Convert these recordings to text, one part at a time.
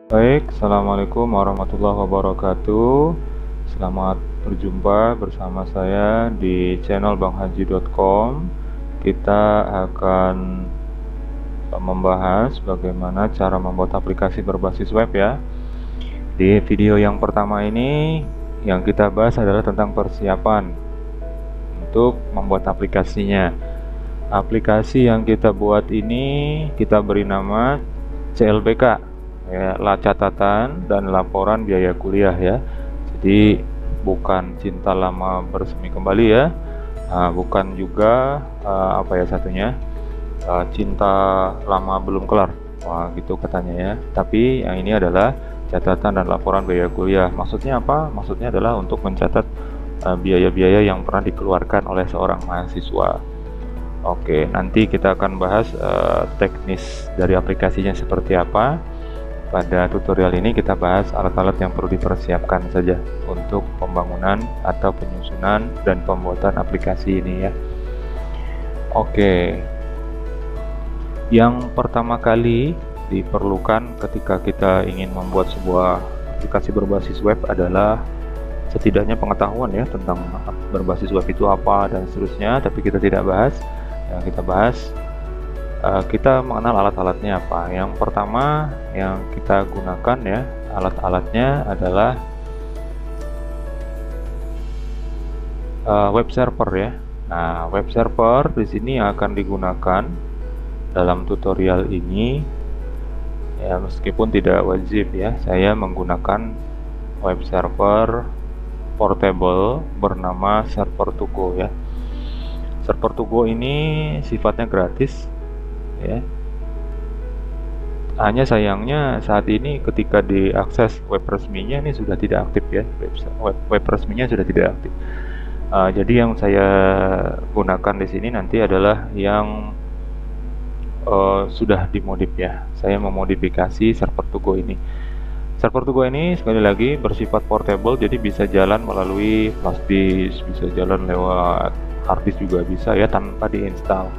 Baik, Assalamualaikum warahmatullahi wabarakatuh. Selamat berjumpa bersama saya di channel banghaji.com. Kita akan membahas bagaimana cara membuat aplikasi berbasis web ya. Di video yang pertama ini yang kita bahas adalah tentang persiapan untuk membuat aplikasinya. Aplikasi yang kita buat ini kita beri nama CLBK ya, catatan dan laporan biaya kuliah ya. Jadi bukan cinta lama bersemi kembali ya, bukan juga apa ya satunya, cinta lama belum kelar, wah gitu katanya ya. Tapi yang ini adalah catatan dan laporan biaya kuliah. Maksudnya apa? Maksudnya adalah untuk mencatat biaya-biaya yang pernah dikeluarkan oleh seorang mahasiswa. Oke, nanti kita akan bahas teknis dari aplikasinya seperti apa. Pada tutorial ini kita bahas alat-alat yang perlu dipersiapkan saja untuk pembangunan atau penyusunan dan pembuatan aplikasi ini ya. Oke, yang pertama kali diperlukan ketika kita ingin membuat sebuah aplikasi berbasis web adalah setidaknya pengetahuan ya tentang berbasis web itu apa dan seterusnya, tapi kita tidak bahas. Yang kita bahas, kita mengenal alat-alatnya apa. Yang pertama yang kita gunakan ya, alat-alatnya adalah web server ya. Nah, web server di sini akan digunakan dalam tutorial ini ya, meskipun tidak wajib ya. Saya menggunakan web server portable bernama Server2Go ya. Server2Go ini sifatnya gratis ya. Hanya sayangnya saat ini ketika diakses web resminya ini sudah tidak aktif ya. Web resminya sudah tidak aktif. Jadi yang saya gunakan di sini nanti adalah yang sudah dimodif ya. Saya memodifikasi Server2Go ini. Server2Go ini sekali lagi bersifat portable, jadi bisa jalan melalui flash disk, bisa jalan lewat harddisk juga bisa ya, tanpa diinstal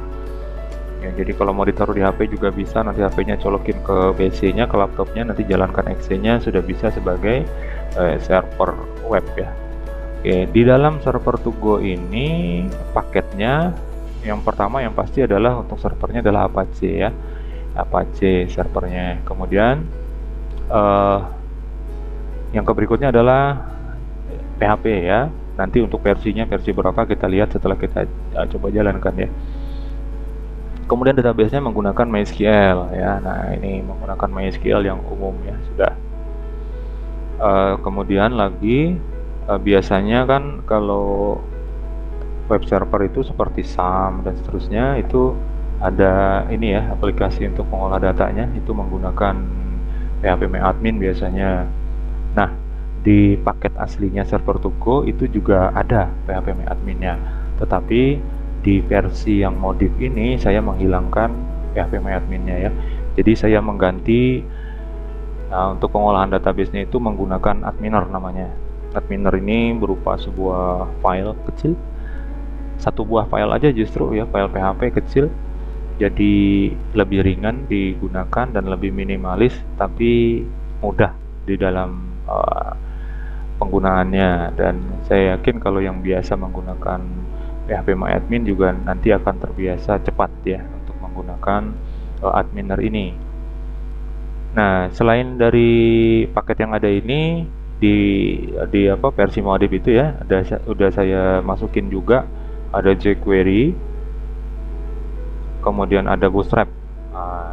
ya. Jadi kalau mau ditaruh di HP juga bisa, nanti HP-nya colokin ke PC-nya, ke laptopnya, nanti jalankan Exe-nya, sudah bisa sebagai server web ya. Oke, di dalam Server2Go ini paketnya yang pertama yang pasti adalah untuk servernya adalah Apache ya, Apache servernya. Kemudian yang berikutnya adalah PHP ya. Nanti untuk versinya versi berapa kita lihat setelah kita coba jalankan ya. Kemudian database-nya menggunakan MySQL ya. Nah, ini menggunakan MySQL yang umum ya, sudah. Kemudian lagi biasanya kan kalau web server itu seperti SAM dan seterusnya itu ada ini ya, aplikasi untuk mengolah datanya itu menggunakan phpMyAdmin biasanya. Nah, di paket aslinya Server2Go itu juga ada phpMyAdmin-nya, tetapi di versi yang modif ini saya menghilangkan phpMyAdmin-nya ya. Jadi saya mengganti untuk pengolahan database-nya itu menggunakan adminer namanya. Adminer ini berupa sebuah file kecil, satu buah file aja justru ya, file PHP kecil, jadi lebih ringan digunakan dan lebih minimalis, tapi mudah di dalam penggunaannya. Dan saya yakin kalau yang biasa menggunakan phpMyAdmin juga nanti akan terbiasa cepat ya untuk menggunakan adminer ini. Nah, selain dari paket yang ada ini di versi modif itu ya, udah saya masukin juga ada jQuery, kemudian ada Bootstrap.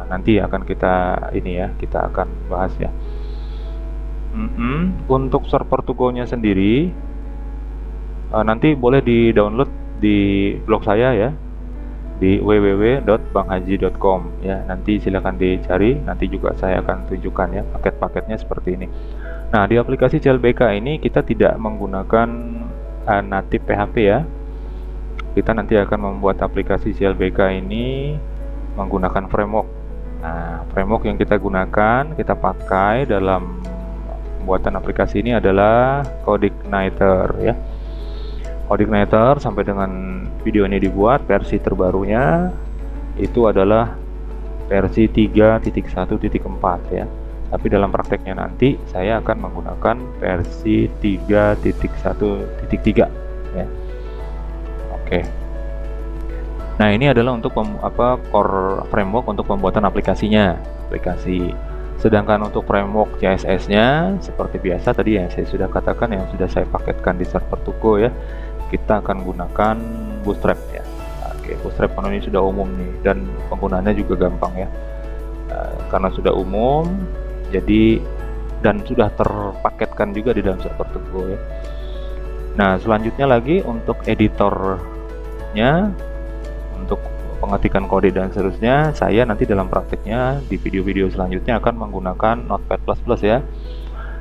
Nanti akan kita ini ya, kita akan bahas ya. Untuk Server2Go-nya sendiri nanti boleh di-download di blog saya ya, di www.banghaji.com ya. Nanti silakan dicari, nanti juga saya akan tunjukkan ya paket-paketnya seperti ini. Nah, di aplikasi CLBK ini kita tidak menggunakan native PHP ya. Kita nanti akan membuat aplikasi CLBK ini menggunakan framework. Nah, framework yang kita gunakan, kita pakai dalam pembuatan aplikasi ini adalah CodeIgniter ya. CodeIgniter sampai dengan video ini dibuat, versi terbarunya itu adalah versi 3.1.4 ya. Tapi dalam prakteknya nanti saya akan menggunakan versi 3.1.3 ya. Oke. Nah, ini adalah untuk core framework untuk pembuatan aplikasi. Sedangkan untuk framework CSS-nya seperti biasa tadi yang saya sudah katakan, yang sudah saya paketkan di server Tugo ya. Kita akan gunakan Bootstrap ya. Oke, Bootstrap karena ini sudah umum nih dan penggunaannya juga gampang ya. Karena sudah umum, jadi dan sudah terpaketkan juga di dalam server Tugo ya. Nah, selanjutnya lagi untuk editornya, untuk pengetikan kode dan seterusnya, saya nanti dalam prakteknya di video-video selanjutnya akan menggunakan Notepad++ ya.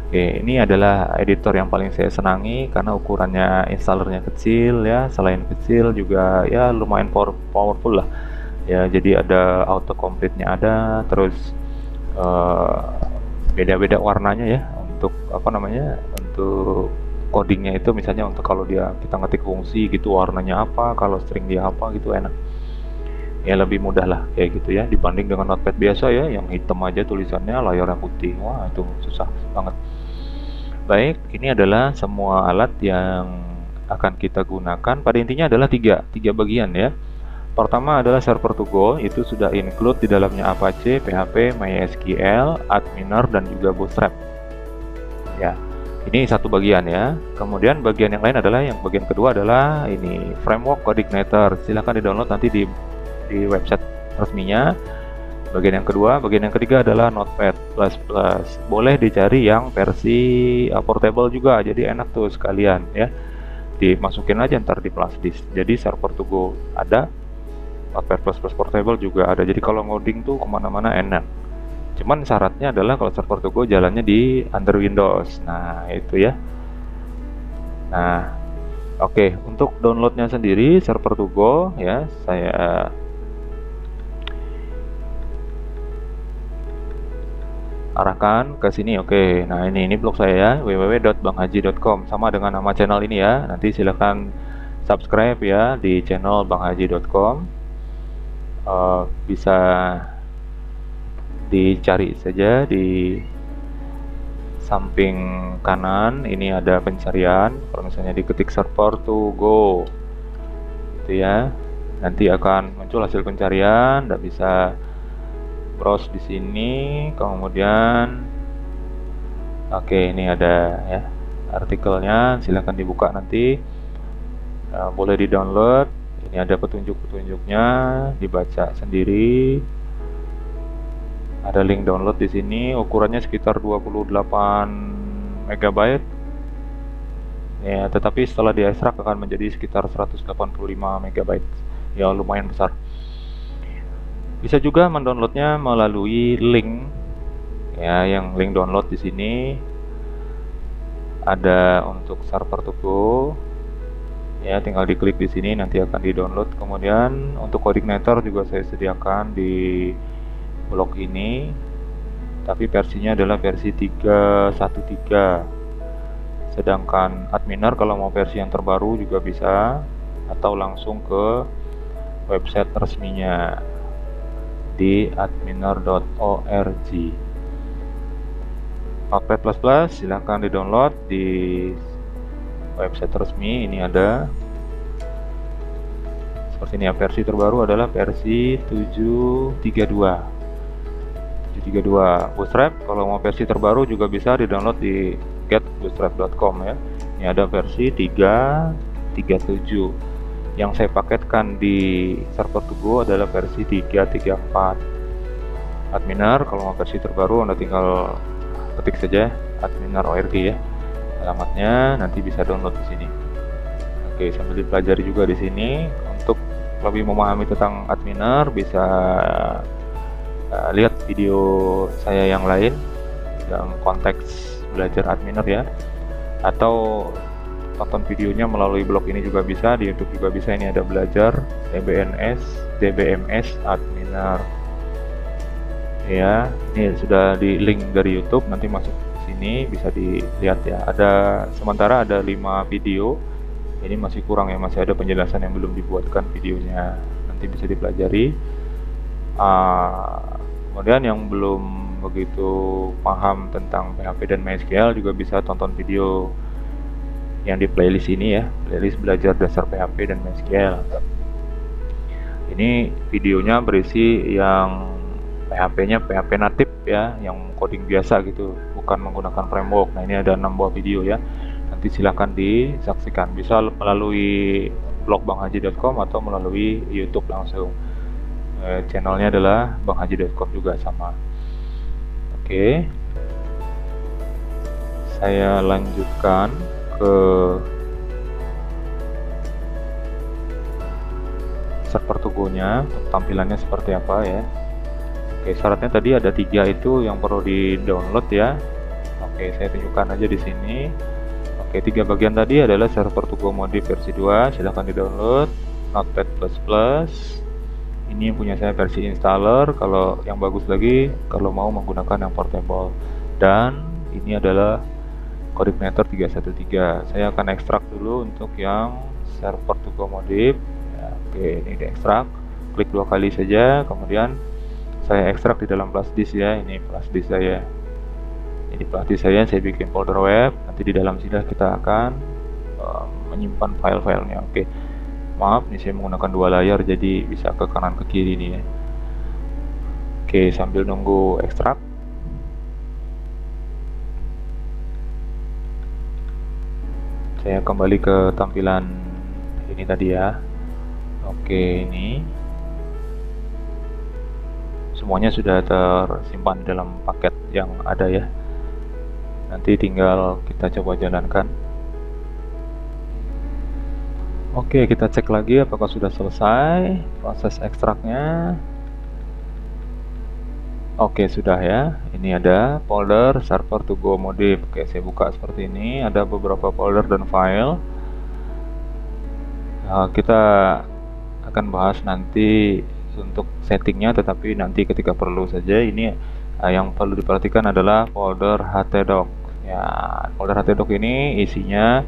Oke, ini adalah editor yang paling saya senangi karena ukurannya, installernya kecil ya. Selain kecil juga ya lumayan powerful lah ya. Jadi ada autocomplete-nya ada, terus beda-beda warnanya ya untuk untuk codingnya itu, misalnya untuk kalau kita ngetik fungsi gitu warnanya apa, kalau string dia apa gitu, enak ya, lebih mudah lah kayak gitu ya dibanding dengan Notepad biasa ya yang hitam aja tulisannya, layarnya putih. Wah, itu susah banget. Baik, ini adalah semua alat yang akan kita gunakan. Pada intinya adalah tiga bagian ya. Pertama adalah server Tugo, itu sudah include di dalamnya Apache, PHP, MySQL, Adminer, dan juga Bootstrap. Ya, ini satu bagian ya. Kemudian bagian yang lain adalah, yang bagian kedua adalah ini framework Coordinator. Silahkan di-download nanti di website resminya. Bagian yang ketiga adalah Notepad++. Boleh dicari yang versi portable juga, jadi enak tuh sekalian ya. Dimasukin aja ntar di flash disk. Jadi server Tugo ada, Notepad++ portable juga ada. Jadi kalau ngoding tuh kemana-mana enak. Cuman syaratnya adalah kalau server Tugo jalannya di under Windows. Nah, itu ya. Nah, oke, untuk downloadnya sendiri server Tugo ya, saya arahkan ke sini. Oke, nah ini blog saya ya, www.banghaji.com, sama dengan nama channel ini ya. Nanti silahkan subscribe ya di channel banghaji.com. Bisa dicari saja di samping kanan ini ada pencarian. Kalau misalnya diketik server Tugo gitu ya, nanti akan muncul hasil pencarian. Anda bisa browse di sini, kemudian oke, ini ada ya artikelnya, silahkan dibuka nanti. Boleh di-download. Ini ada petunjuk-petunjuknya, dibaca sendiri. Ada link download di sini, ukurannya sekitar 28 MB. Ya, tetapi setelah di-extract akan menjadi sekitar 185 MB. Ya, lumayan besar. Bisa juga mendownloadnya melalui link ya, yang link download di sini ada untuk server Tugo. Ya, tinggal diklik di sini nanti akan di-download. Kemudian untuk Coordinator juga saya sediakan di blog ini, tapi versinya adalah versi 3.1.3. Sedangkan Adminer kalau mau versi yang terbaru juga bisa, atau langsung ke website resminya di adminer.org. Notepad++ silahkan di-download di website resmi. Ini ada seperti ini ya, versi terbaru adalah versi 7.32. Bootstrap kalau mau versi terbaru juga bisa di-download di getbootstrap.com ya. Ini ada versi 3.37. Yang saya paketkan di server Tugo adalah versi 3.34. Adminer kalau mau versi terbaru Anda tinggal ketik saja adminer.org ya. Alamatnya nanti bisa download di sini. Oke, sambil dipelajari juga di sini. Untuk lebih memahami tentang Adminer bisa lihat video saya yang lain dalam konteks belajar Adminer ya, atau tonton videonya melalui blog ini juga bisa, di YouTube juga bisa. Ini ada belajar DBMS Adminer ya. Ini sudah di link dari YouTube, nanti masuk ini bisa dilihat ya. Sementara ada 5 video. Ini masih kurang ya, masih ada penjelasan yang belum dibuatkan videonya. Nanti bisa dipelajari. Kemudian yang belum begitu paham tentang PHP dan MySQL juga bisa tonton video yang di playlist ini ya, playlist belajar dasar PHP dan MySQL. Ini videonya berisi yang PHP-nya PHP natif ya, yang coding biasa gitu, bukan menggunakan framework. Nah, ini ada 6 buah video ya. Nanti silahkan disaksikan, bisa melalui blog banghaji.com atau melalui YouTube langsung. Channelnya adalah banghaji.com juga sama. Oke, saya lanjutkan ke server Tugu-nya, tampilannya seperti apa ya. Oke, syaratnya tadi ada 3 itu yang perlu di-download ya. Oke, saya tunjukkan aja di sini. Oke, 3 bagian tadi adalah server Tugu Modif versi 2, silahkan di-download. Notepad++, ini punya saya versi installer. Kalau yang bagus lagi, kalau mau menggunakan yang portable. Dan ini adalah Coordinator 313. Saya akan ekstrak dulu untuk yang server Tugu Modif. Ya, oke, ini diekstrak. Klik 2 kali saja, kemudian saya ekstrak di dalam flash disk ya. Ini flash disk saya. Ini flash disk saya bikin folder web. Nanti di dalam sini kita akan menyimpan file-filenya. Oke. Maaf, ini saya menggunakan 2 layar jadi bisa ke kanan ke kiri nih ya. Oke, sambil nunggu ekstrak. Saya kembali ke tampilan ini tadi ya. Oke, ini semuanya sudah tersimpan dalam paket yang ada ya. Nanti tinggal kita coba jalankan. Oke, kita cek lagi apakah sudah selesai proses ekstraknya. Oke, sudah ya. Ini ada folder server Tugu Modif. Oke, saya buka seperti ini. Ada beberapa folder dan file. Kita akan bahas nanti untuk settingnya, tetapi nanti ketika perlu saja. Ini yang perlu diperhatikan adalah folder htdoc. Ya, folder htdoc ini isinya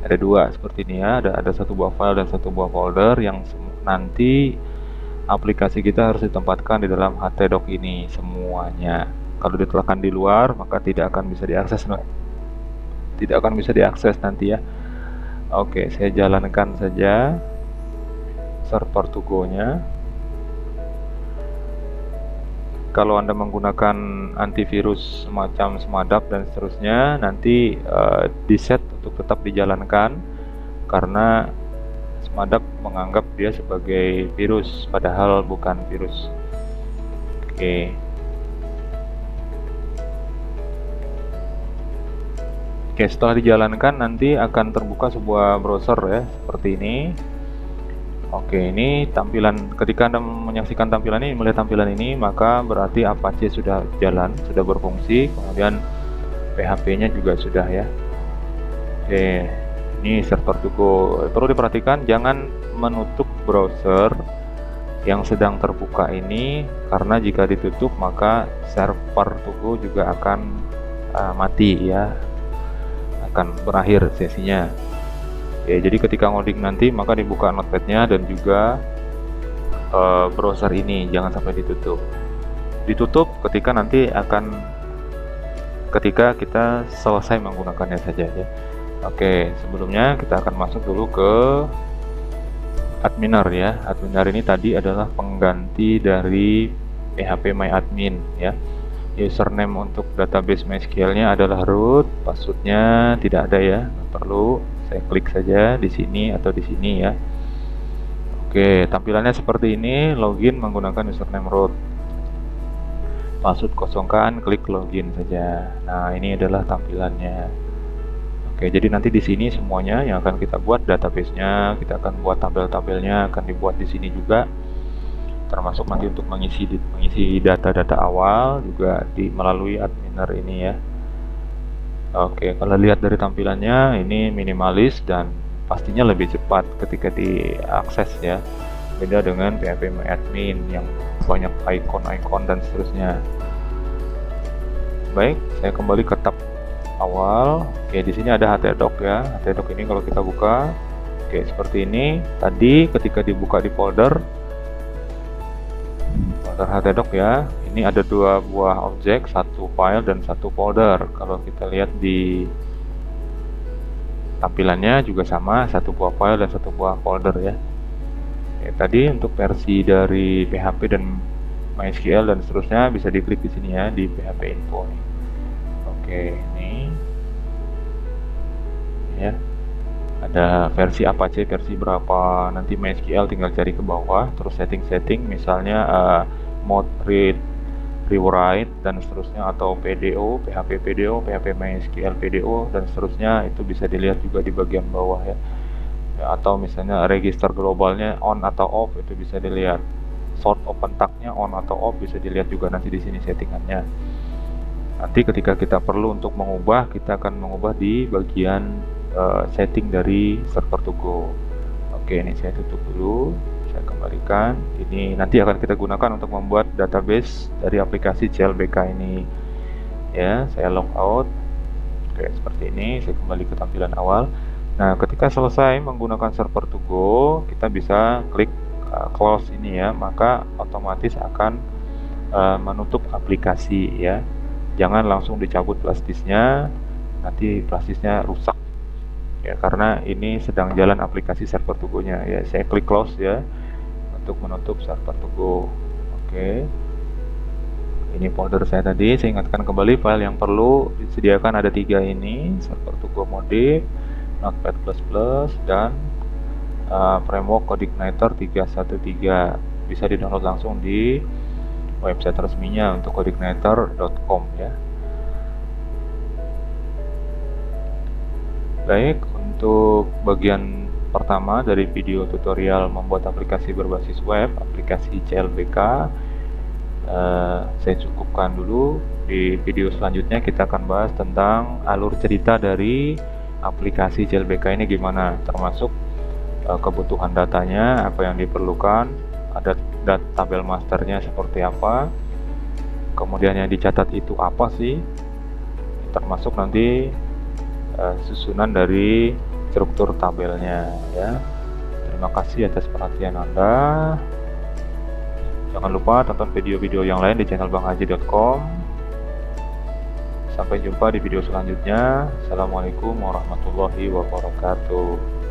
ada 2 seperti ini ya. Ada 1 buah file dan 1 buah folder yang nanti aplikasi kita harus ditempatkan di dalam htdoc ini semuanya. Kalau diletakkan di luar maka tidak akan bisa diakses nanti ya. Oke, saya jalankan saja server Tugu-nya. Kalau Anda menggunakan antivirus semacam Smadap dan seterusnya, nanti di-set untuk tetap dijalankan karena Smadap menganggap dia sebagai virus, padahal bukan virus. Oke. Oke, setelah dijalankan nanti akan terbuka sebuah browser ya, seperti ini. Oke, ini tampilan. Ketika Anda menyaksikan tampilan ini, melihat tampilan ini, maka berarti Apache sudah jalan, sudah berfungsi, kemudian PHP-nya juga sudah ya. Oke, ini server Tugu. Perlu diperhatikan jangan menutup browser yang sedang terbuka ini, karena jika ditutup maka server Tugu juga akan mati ya, akan berakhir sesinya. Ya, jadi ketika ngoding nanti maka dibuka notepadnya dan juga browser ini jangan sampai ditutup. Ditutup ketika kita selesai menggunakannya saja ya. Oke, sebelumnya kita akan masuk dulu ke adminer ya. Adminer ini tadi adalah pengganti dari PHP MyAdmin ya. Username untuk database MySQL-nya adalah root, password-nya tidak ada ya, nggak perlu. Saya klik saja di sini atau di sini ya. Oke, tampilannya seperti ini. Login menggunakan username root. Password kosongkan, klik login saja. Nah, ini adalah tampilannya. Oke, jadi nanti di sini semuanya yang akan kita buat database-nya, kita akan buat tabel-tabelnya akan dibuat di sini juga. Termasuk nanti untuk mengisi data-data awal juga melalui adminer ini ya. Oke, kalau lihat dari tampilannya ini minimalis dan pastinya lebih cepat ketika diakses ya. Beda dengan PHP MyAdmin yang banyak icon-icon dan seterusnya. Baik, saya kembali ke tab awal. Oke, di sini ada htdoc ya. Htdoc ini kalau kita buka, oke seperti ini. Tadi ketika dibuka di folder htdoc ya, Ini ada dua buah objek, satu file dan satu folder. Kalau kita lihat di tampilannya juga sama, satu buah file dan satu buah folder ya. Tadi untuk versi dari PHP dan MySQL dan seterusnya bisa diklik di sini ya, di PHP info nih. Oke, ini ya. Ada versi Apache versi berapa, nanti MySQL tinggal cari ke bawah, terus setting-setting misalnya mode read, rewrite dan seterusnya, atau PDO, PHP PDO, PHP MySQL PDO dan seterusnya, itu bisa dilihat juga di bagian bawah ya. Atau misalnya register globalnya on atau off, itu bisa dilihat. Sort open tag-nya on atau off bisa dilihat juga nanti di sini settingannya. Nanti ketika kita perlu untuk mengubah, kita akan mengubah di bagian setting dari server to go. Oke, ini saya tutup dulu, saya kembalikan. Ini nanti akan kita gunakan untuk membuat database dari aplikasi CLBK ini ya. Saya log out. Oke, seperti ini. Saya kembali ke tampilan awal. Nah, ketika selesai menggunakan server to go, kita bisa klik close ini ya, maka otomatis akan menutup aplikasi ya. Jangan langsung dicabut plastisnya, nanti plastisnya rusak ya, karena ini sedang jalan aplikasi server to go-nya ya. Saya klik close ya untuk menutup server to go. Oke, ini folder saya tadi. Saya ingatkan kembali, file yang perlu disediakan ada 3 ini: server to go modif, notepad++, dan framework Codeigniter 313. Bisa di-download langsung di website resminya untuk codeigniter.com ya. Baik, untuk bagian pertama dari video tutorial membuat aplikasi berbasis web, aplikasi CLBK, saya cukupkan dulu. Di video selanjutnya kita akan bahas tentang alur cerita dari aplikasi CLBK ini gimana, termasuk kebutuhan datanya, apa yang diperlukan, ada tabel masternya seperti apa, kemudian yang dicatat itu apa sih, termasuk nanti susunan dari struktur tabelnya ya. Terima kasih atas perhatian Anda. Jangan lupa tonton video-video yang lain di channel banghaji.com. Sampai jumpa di video selanjutnya. Assalamualaikum warahmatullahi wabarakatuh.